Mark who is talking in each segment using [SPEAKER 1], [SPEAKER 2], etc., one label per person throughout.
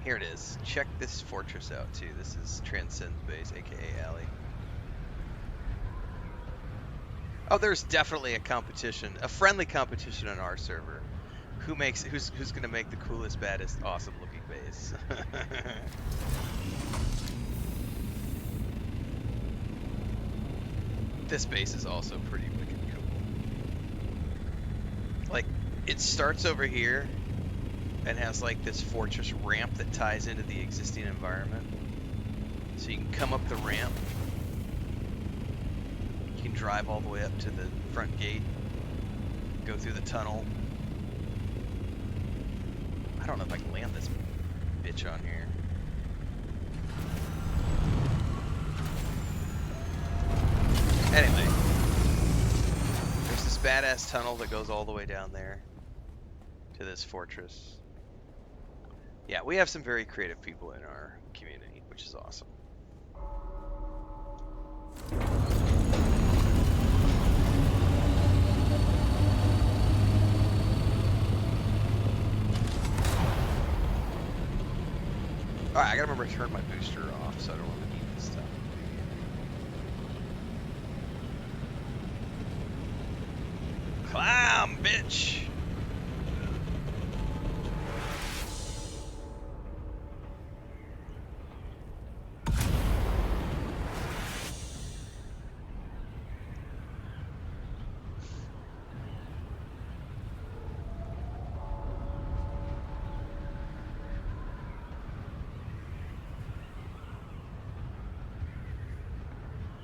[SPEAKER 1] Here it is. Check this fortress out too. This is Transcend's base, aka Alley. Oh, there's definitely a competition, a friendly competition on our server. Who's gonna make the coolest, baddest, awesome looking base? This base is also pretty wicked cool. Like, it starts over here and has like this fortress ramp that ties into the existing environment. So you can come up the ramp. You can drive all the way up to the front gate, go through the tunnel. I don't know if I can land this bitch on here. Anyway, there's this badass tunnel that goes all the way down there to this fortress. Yeah, we have some very creative people in our community, which is awesome. Alright, I gotta remember to turn my booster off so I don't want to need this stuff. Climb, bitch!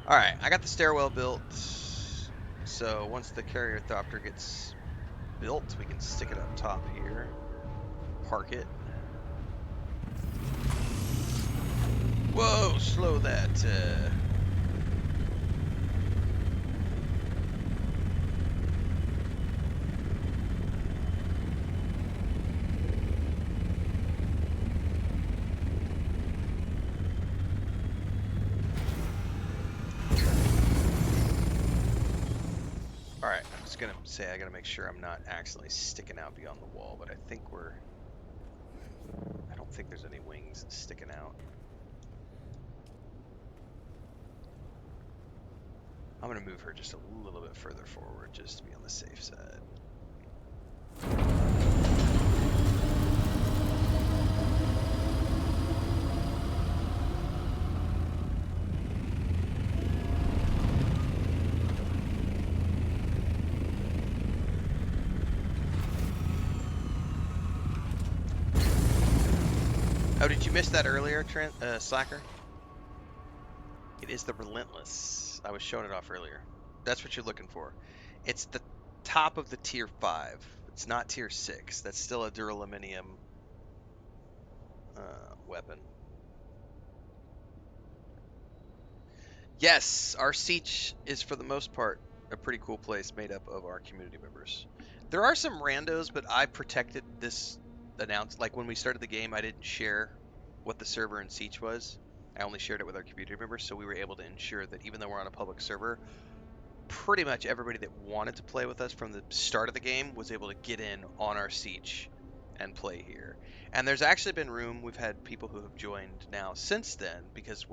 [SPEAKER 1] Alright, I got the stairwell built, so once the carrier thopter gets built, we can stick it up top here, park it. Whoa, slow that. Alright, I'm just gonna say I gotta make sure I'm not accidentally sticking out beyond the wall, but I don't think there's any wings sticking out. I'm gonna move her just a little bit further forward just to be on the safe side. Oh, did you miss that earlier, Slacker? It is the Relentless. I was showing it off earlier. That's what you're looking for. It's the top of the tier 5. It's not tier 6. That's still a duraluminum weapon. Yes, our siege is for the most part a pretty cool place made up of our community members. There are some randos, but I protected this like when we started the game, I didn't share what the server and siege was. I only shared it with our community members, so we were able to ensure that even though we're on a public server, pretty much everybody that wanted to play with us from the start of the game was able to get in on our siege and play here. And there's actually been room. We've had people who have joined now since then because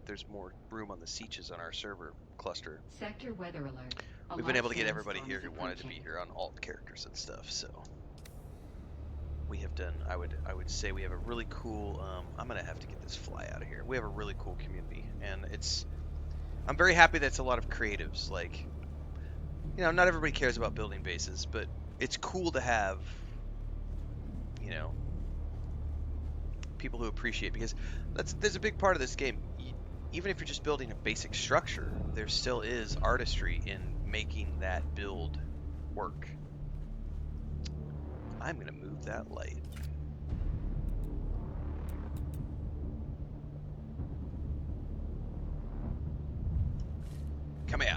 [SPEAKER 1] there's more room on the sieges on our server cluster.
[SPEAKER 2] Sector weather alert.
[SPEAKER 1] We've been able to get everybody here who wanted to be here on alt characters and stuff. So we have done. I would say we have a really cool. I'm gonna have to get this fly out of here. We have a really cool community, and I'm very happy that it's a lot of creatives. Like, not everybody cares about building bases, but it's cool to have, people who appreciate, because there's a big part of this game. Even if you're just building a basic structure, there still is artistry in making that build work. I'm gonna move that light. Come here.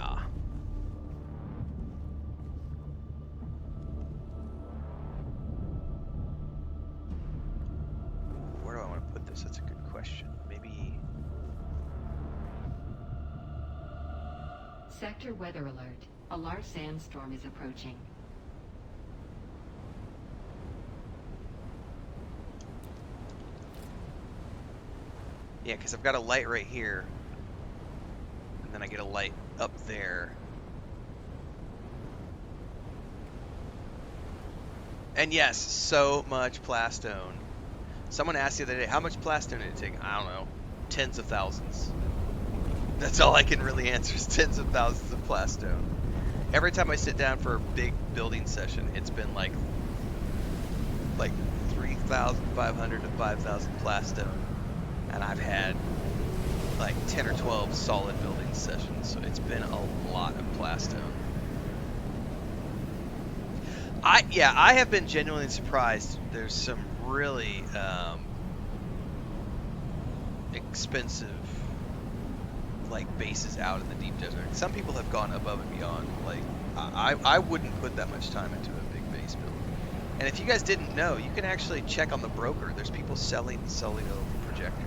[SPEAKER 1] Where do I want to put this? That's a good question. Maybe...
[SPEAKER 2] Sector weather alert. A large sandstorm is approaching.
[SPEAKER 1] Yeah, because I've got a light right here, and then I get a light up there. And yes, so much plastone. Someone asked the other day, how much plastone did it take? I don't know, tens of thousands. That's all I can really answer is tens of thousands of plastone. Every time I sit down for a big building session, it's been like 3,500 to 5,000 plastone, and I've had like 10 or 12 solid building sessions, so it's been a lot of plastone. I have been genuinely surprised. There's some really expensive like bases out in the deep desert. Some people have gone above and beyond. Like I wouldn't put that much time into a big base build. And if you guys didn't know, you can actually check on the broker. There's people selling Solito projectors.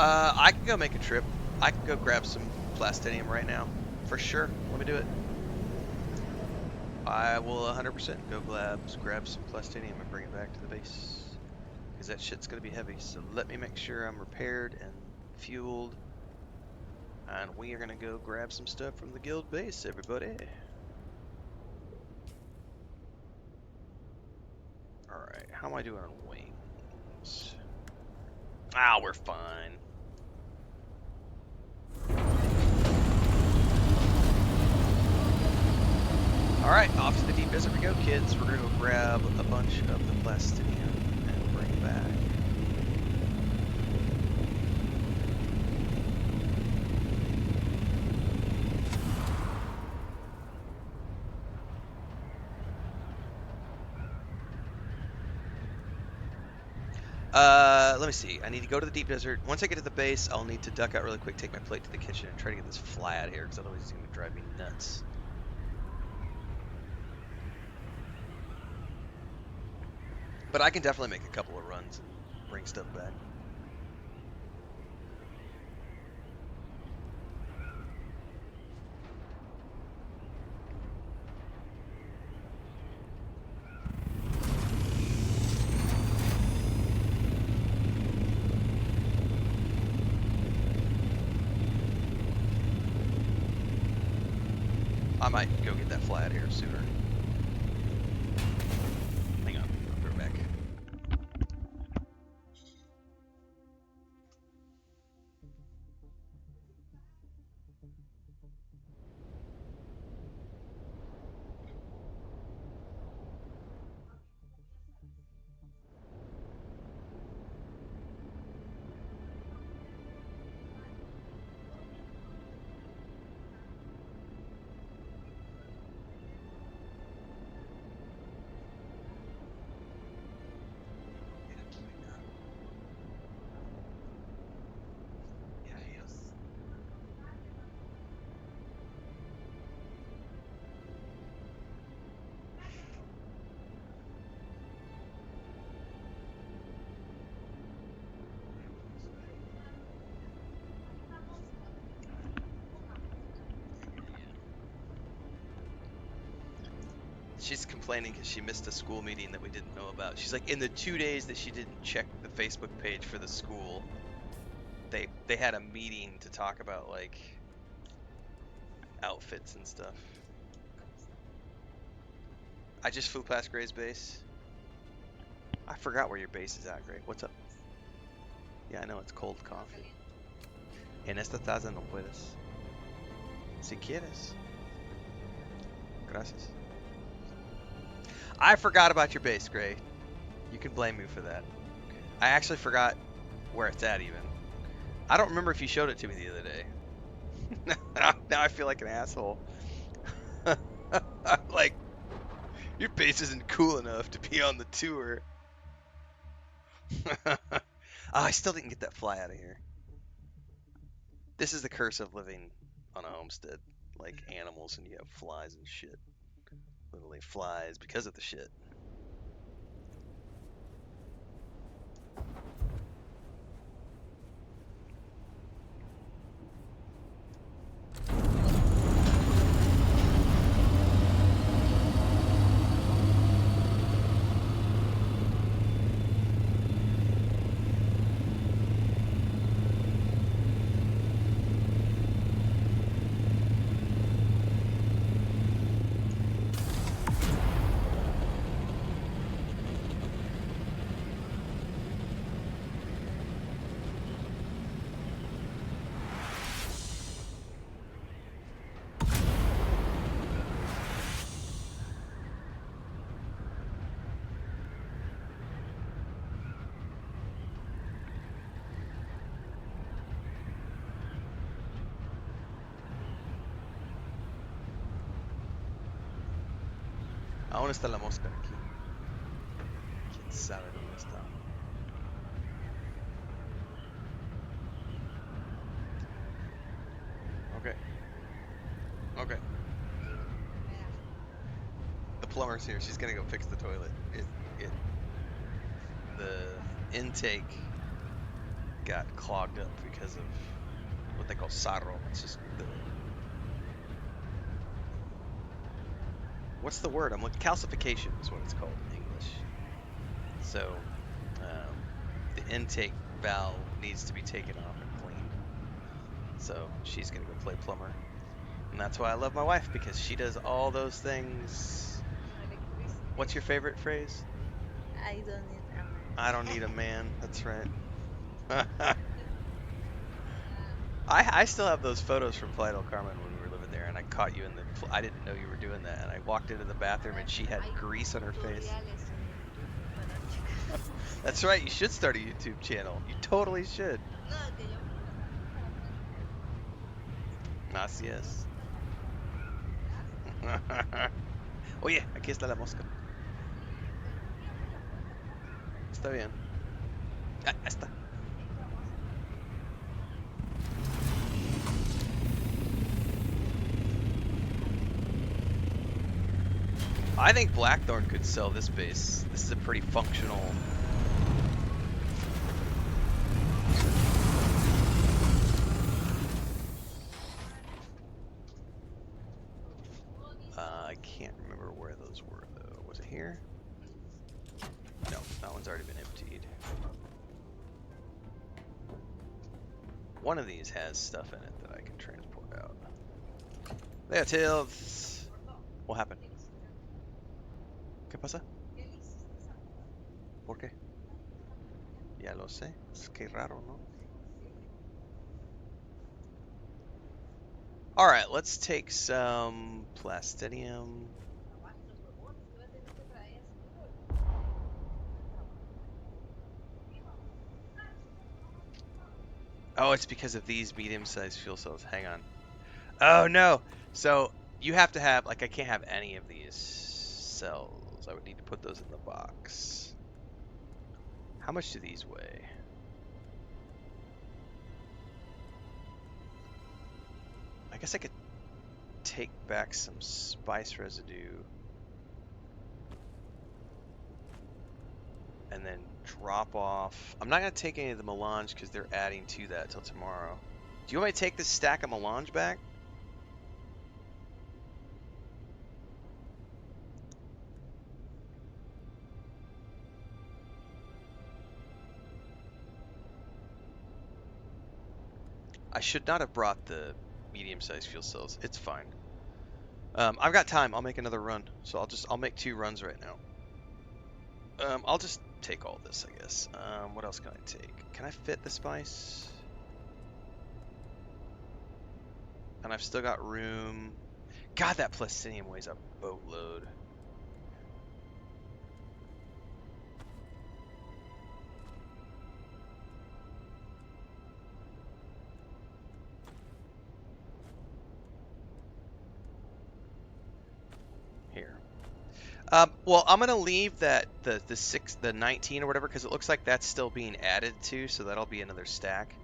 [SPEAKER 1] I can go make a trip. I can go grab some plastinium right now. For sure. Let me do it. I will 100% go grab some plastinium and bring it back to the base. Because that shit's going to be heavy. So let me make sure I'm repaired and fueled. And we are going to go grab some stuff from the guild base, everybody. Alright, how am I doing on wings? Ah, we're fine. Alright, off to the deep desert we go, kids. We're going to go grab a bunch of the plastinium and bring it back. Let me see. I need to go to the deep desert. Once I get to the base, I'll need to duck out really quick, take my plate to the kitchen, and try to get this fly out of here, because otherwise it's going to drive me nuts. But I can definitely make a couple of runs and bring stuff back. I might go get that fly out of here sooner. Hang on, I'll be right back. She's complaining because she missed a school meeting that we didn't know about. She's like, in the 2 days that she didn't check the Facebook page for the school, they had a meeting to talk about like outfits and stuff. I just flew past Gray's base. I forgot where your base is at, Gray. What's up? Yeah, I know it's cold coffee. En esta taza no puedes. Si quieres. Gracias. I forgot about your base, Gray. You can blame me for that. I actually forgot where it's at even. I don't remember if you showed it to me the other day. Now I feel like an asshole. I'm like, your base isn't cool enough to be on the tour. Oh, I still didn't get that fly out of here. This is the curse of living on a homestead. Like animals and you have flies and shit. Literally flies because of the shit. ¿Aún está la mosca aquí? ¿Quién sabe dónde está? Okay. Okay. The plumber's here. She's gonna go fix the toilet. The intake got clogged up because of what they call sarro. It's just what's the word? I'm looking calcification is what it's called in English. So the intake valve needs to be taken off and cleaned. So she's gonna go play plumber, and that's why I love my wife because she does all those things. What's your favorite phrase?
[SPEAKER 3] I don't need a
[SPEAKER 1] I don't need a
[SPEAKER 3] man.
[SPEAKER 1] man. That's right. I still have those photos from Playa del Carmen when we were living there, and I caught you in the. I didn't know you were doing that, and I walked into the bathroom and she had
[SPEAKER 3] Hay
[SPEAKER 1] grease on her face.
[SPEAKER 3] tutoriales en YouTube para checar.
[SPEAKER 1] That's right. You should start a YouTube channel. You totally should.
[SPEAKER 3] No, que yo me lo saco para practicar.
[SPEAKER 1] Así es. Oye, aquí está la mosca. Está bien. Ah, está. I think Blackthorn could sell this base. This is a pretty functional. I can't remember where those were though. Was it here? No, that one's already been emptied. One of these has stuff in it that I can transport out. There, Tills. What happened? ¿Qué pasa? ¿Por qué? Ya lo sé. Es que raro, ¿no? Alright, let's take some plastinium. Oh, it's because of these medium-sized fuel cells. Hang on. Oh, no! So, you have to have, like, I can't have any of these cells. I would need to put those in the box. How much do these weigh? I guess I could take back some spice residue and then drop off. I'm not going to take any of the melange because they're adding to that till tomorrow. Do you want me to take this stack of melange back? I should not have brought the medium-sized fuel cells. It's fine. I've got time. I'll make another run. So I'll make 2 runs right now. I'll just take all this, I guess. What else can I take? Can I fit the spice? And I've still got room. God, that plastinium weighs a boatload. Here. Well, I'm gonna leave that the 19 or whatever because it looks like that's still being added to, so that'll be another stack.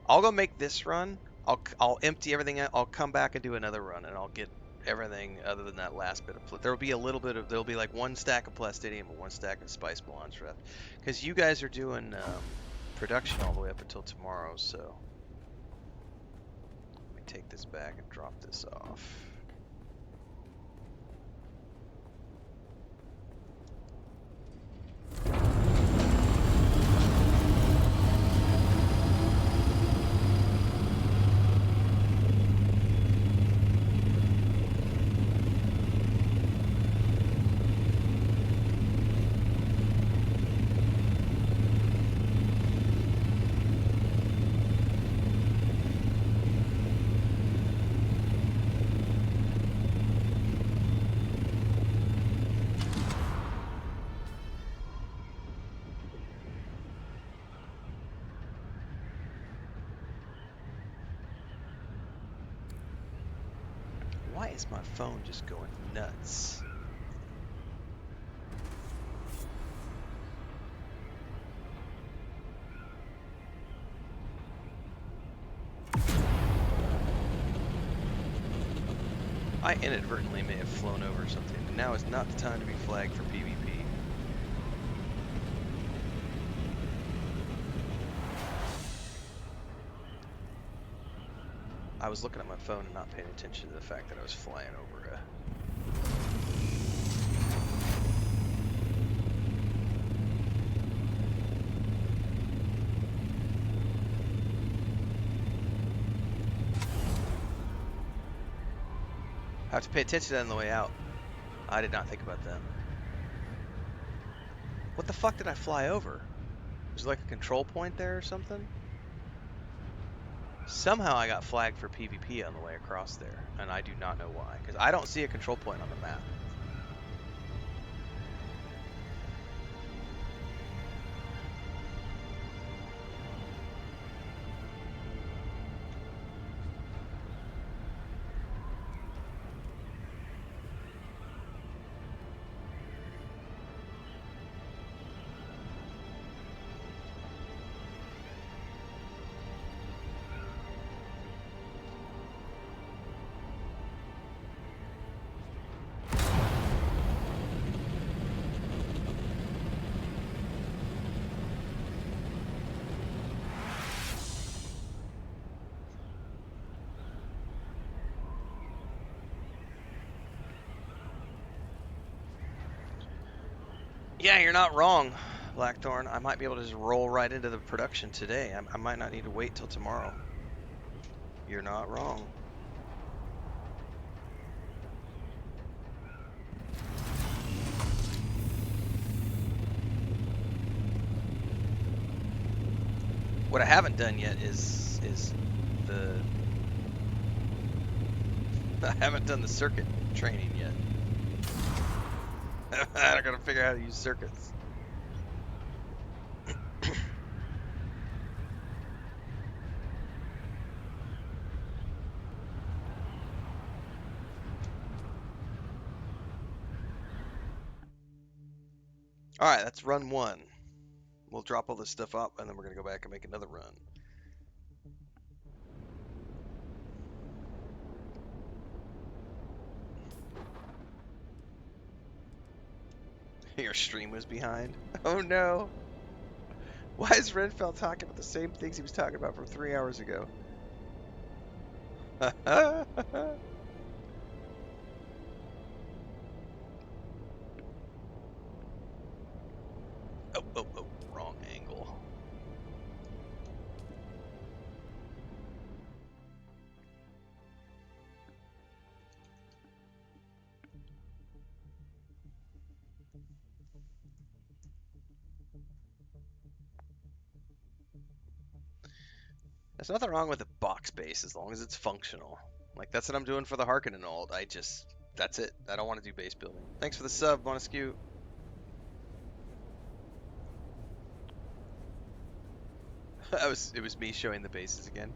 [SPEAKER 1] I'll go make this run. I'll empty everything out. I'll come back and do another run, and I'll get everything other than that last bit of. There'll be a little bit of. There'll be like 1 stack of plastinium and 1 stack of spice melange left, because you guys are doing production all the way up until tomorrow. So let me take this back and drop this off. Why is my phone just going nuts? I inadvertently may have flown over something, but now is not the time to be flagged for PvP. I was looking at my phone and not paying attention to the fact that I was flying over a... I have to pay attention to that on the way out. I did not think about that. What the fuck did I fly over? Was there like a control point there or something? Somehow I got flagged for PvP on the way across there, and I do not know why, because I don't see a control point on the map. Yeah, you're not wrong, Blackthorn. I might be able to just roll right into the production today. I might not need to wait till tomorrow. You're not wrong. What I haven't done yet is the... I haven't done the circuit training yet. I gotta figure out how to use circuits. Alright, that's run 1. We'll drop all this stuff up and then we're gonna go back and make another run. Your stream was behind. Oh no! Why is Renfail talking about the same things he was talking about from 3 hours ago? Oh, wrong angle. There's nothing wrong with a box base as long as it's functional. Like, that's what I'm doing for the Harkonnen ult. That's it. I don't want to do base building. Thanks for the sub, Montesquieu. It was me showing the bases again.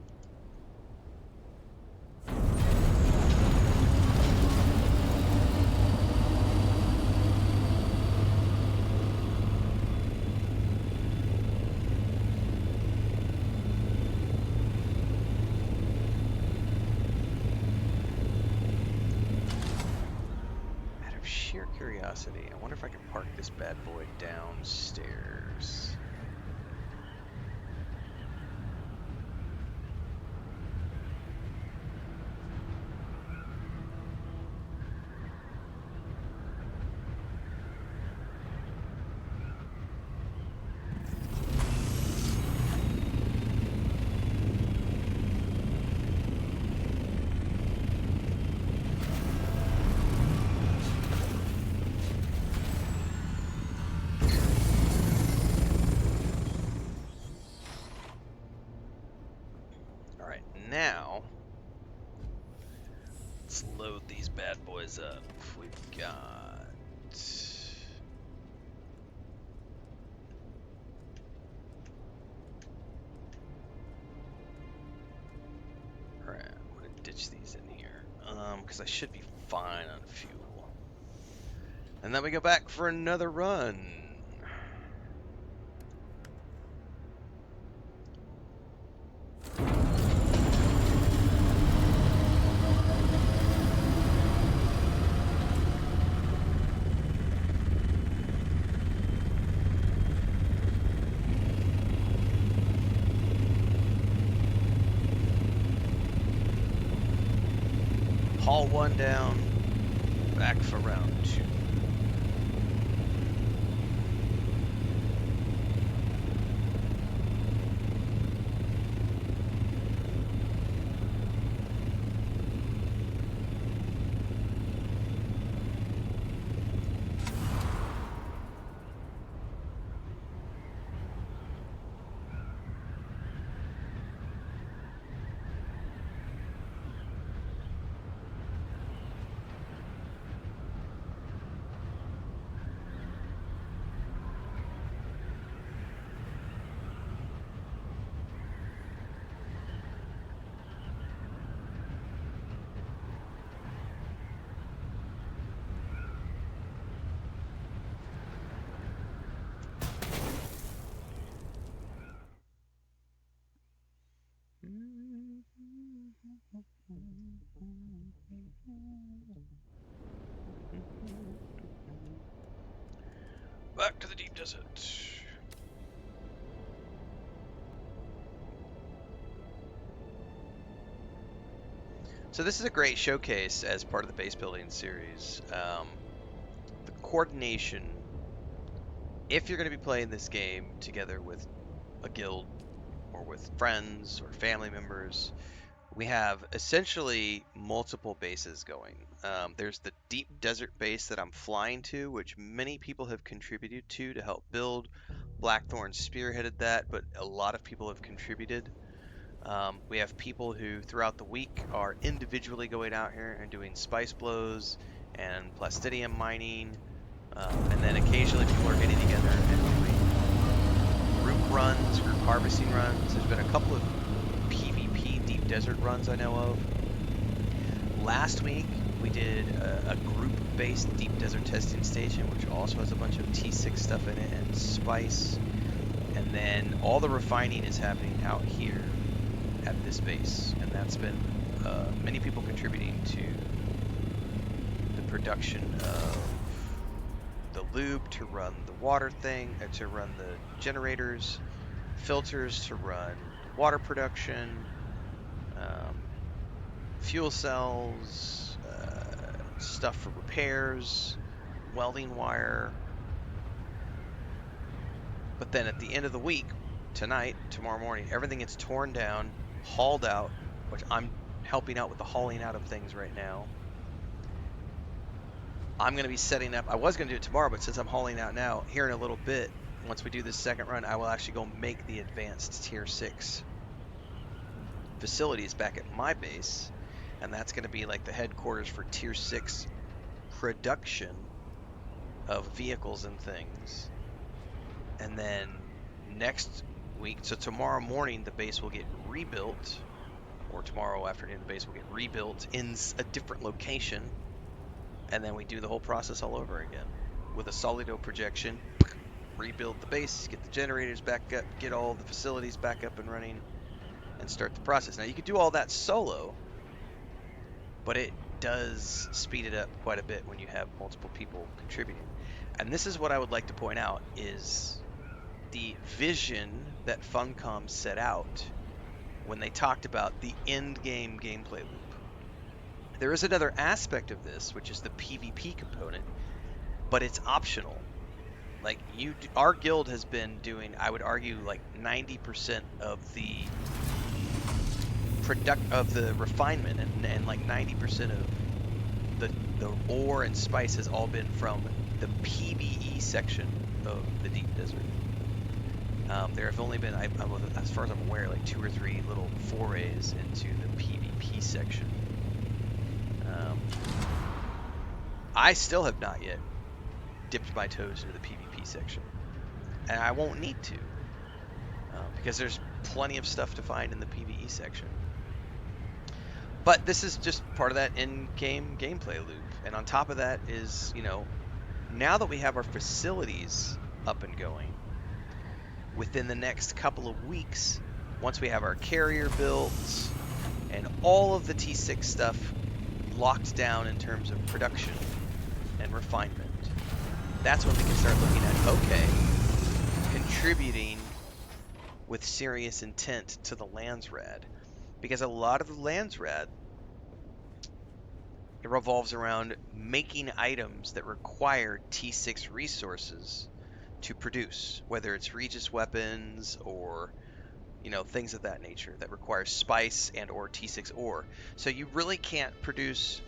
[SPEAKER 1] Curiosity. I wonder if I can park this bad boy downstairs. Now, let's load these bad boys up. We've got... Alright, I'm gonna ditch these in here. Because I should be fine on fuel. And then we go back for another run. Haul one down. Back for round 2. Back to the deep desert. So this is a great showcase as part of the base building series. The coordination, if you're going to be playing this game together with a guild or with friends or family members, we have essentially multiple bases going. There's the deep desert base that I'm flying to, which many people have contributed to help build. Blackthorn spearheaded that, but a lot of people have contributed. We have people who throughout the week are individually going out here and doing spice blows and plastidium mining, and then occasionally people are getting together and doing group runs, group harvesting runs. There's been a couple of PvP deep desert runs I know of. Last week we did a group-based deep desert testing station, which also has a bunch of T6 stuff in it and spice. And then all the refining is happening out here at this base, and that's been many people contributing to the production of the lube to run the water thing, to run the generators, filters to run water production, fuel cells, stuff for repairs, welding wire. But then at the end of the week, tonight, tomorrow morning, everything gets torn down, hauled out, which I'm helping out with the hauling out of things right now. I'm going to be setting up, I was going to do it tomorrow, but since I'm hauling out now, here in a little bit, once we do this second run, I will actually go make the advanced tier 6 facilities back at my base, and that's going to be like the headquarters for tier 6 production of vehicles and things. And then next week, so tomorrow morning the base will get rebuilt, or tomorrow afternoon the base will get rebuilt in a different location, and then we do the whole process all over again with a solido projection. Rebuild the base, get the generators back up, get all the facilities back up and running, and start the process. Now you could do all that solo, but it does speed it up quite a bit when you have multiple people contributing. And this is what I would like to point out is the vision that Funcom set out when they talked about the end game gameplay loop. There is another aspect of this, which is the PvP component, but it's optional. Like our guild has been doing, I would argue, like 90% of the refinement, and like 90% of the ore and spice has all been from the PvE section of the deep desert. There have only been, as far as I'm aware, like 2 or 3 little forays into the PvP section. I still have not yet dipped my toes into the PvP section, and I won't need to, because there's plenty of stuff to find in the PvE section. But this is just part of that in-game gameplay loop, and on top of that is, now that we have our facilities up and going, within the next couple of weeks, once we have our carrier built and all of the T6 stuff locked down in terms of production and refinement, that's when we can start looking at, okay, contributing with serious intent to the Landsrad. Because a lot of the Landsrad It revolves around making items that require T6 resources to produce, whether it's Regis weapons or things of that nature that require spice and or T6 ore. So you really can't produce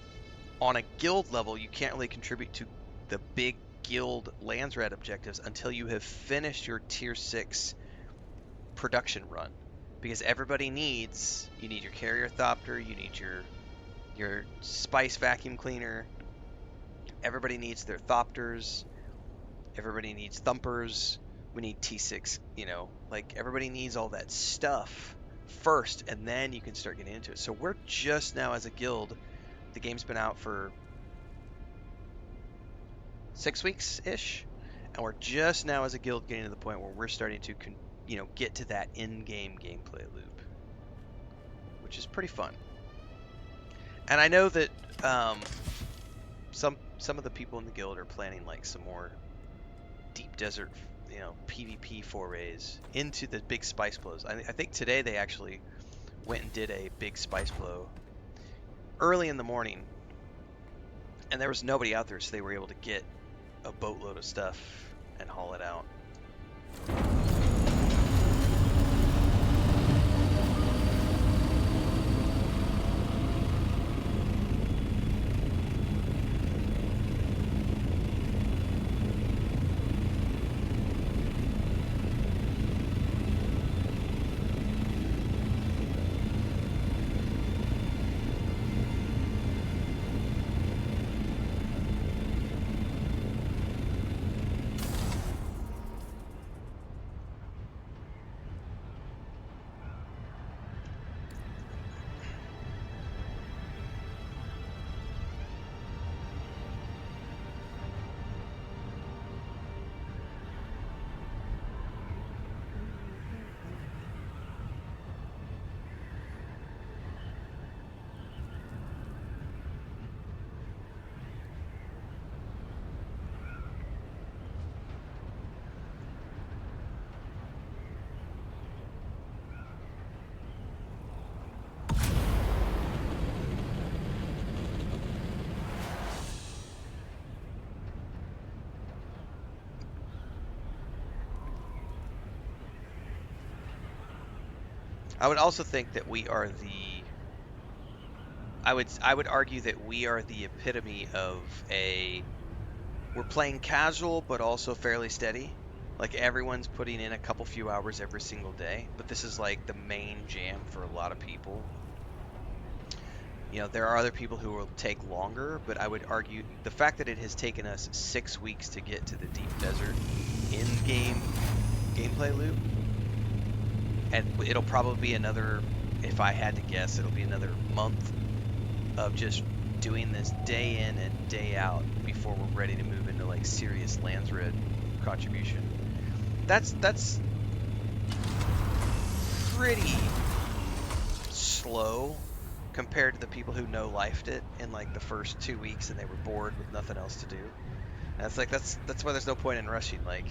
[SPEAKER 1] on a guild level. You can't really contribute to the big guild Landsrat objectives until you have finished your tier 6 production run, because everybody needs you need your carrier thopter, you need your spice vacuum cleaner, everybody needs their thopters, everybody needs thumpers, we need T6, like everybody needs all that stuff first, and then you can start getting into it. So we're just now as a guild, the game's been out for 6 weeks ish, and we're just now as a guild getting to the point where we're starting to get to that in-game gameplay loop, which is pretty fun. And I know that some of the people in the guild are planning like some more deep desert, PvP forays into the big spice blows. I think today they actually went and did a big spice blow early in the morning, and there was nobody out there, so they were able to get a boatload of stuff and haul it out. I would also think that we are the I would argue that we are the epitome of we're playing casual but also fairly steady. Like everyone's putting in a couple few hours every single day, but this is like the main jam for a lot of people. There are other people who will take longer, but I would argue the fact that it has taken us 6 weeks to get to the deep desert in-game gameplay loop, and it'll probably be another, if I had to guess, it'll be another month of just doing this day in and day out before we're ready to move into like serious Landsred contribution. That's pretty slow compared to the people who no-lifed it in like the first 2 weeks and they were bored with nothing else to do. And it's like that's why there's no point in rushing. Like,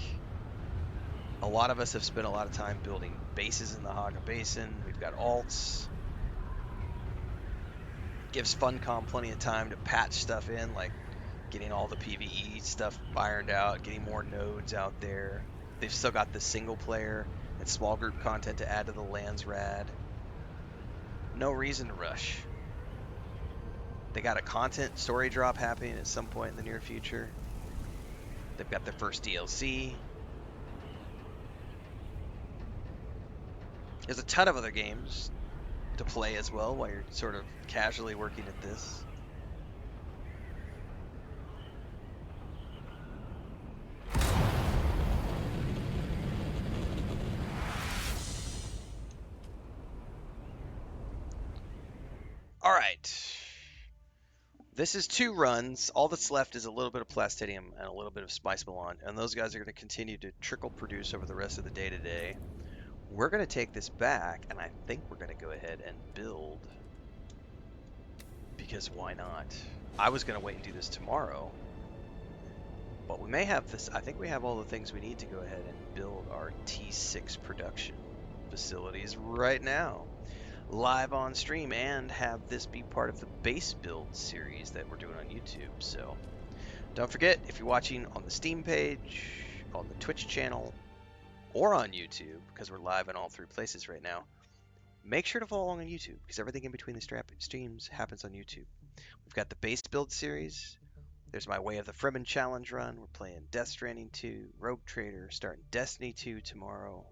[SPEAKER 1] a lot of us have spent a lot of time building bases in the Haga Basin. We've got alts. Gives Funcom plenty of time to patch stuff in, like getting all the PvE stuff ironed out, getting more nodes out there. They've still got the single player and small group content to add to the Landsrad. No reason to rush. They got a content story drop happening at some point in the near future. They've got their first DLC. There's a ton of other games to play as well while you're sort of casually working at this. All right. This is 2 runs. All that's left is a little bit of Plastinium and a little bit of Spice Milan, and those guys are going to continue to trickle produce over the rest of the day today. We're going to take this back, and I think we're going to go ahead and build, because why not? I was going to wait and do this tomorrow, but we may have this. I think we have all the things we need to go ahead and build our T6 production facilities right now. live on stream and have this be part of the base build series that we're doing on YouTube. So don't forget, if you're watching on the Steam page, on the Twitch channel, or on YouTube, because we're live in all three places right now, make sure to follow along on YouTube, because everything in between the streams happens on YouTube. We've got the base build series. There's my Way of the Fremen challenge run. We're playing Death Stranding 2, Rogue Trader, starting Destiny 2 tomorrow.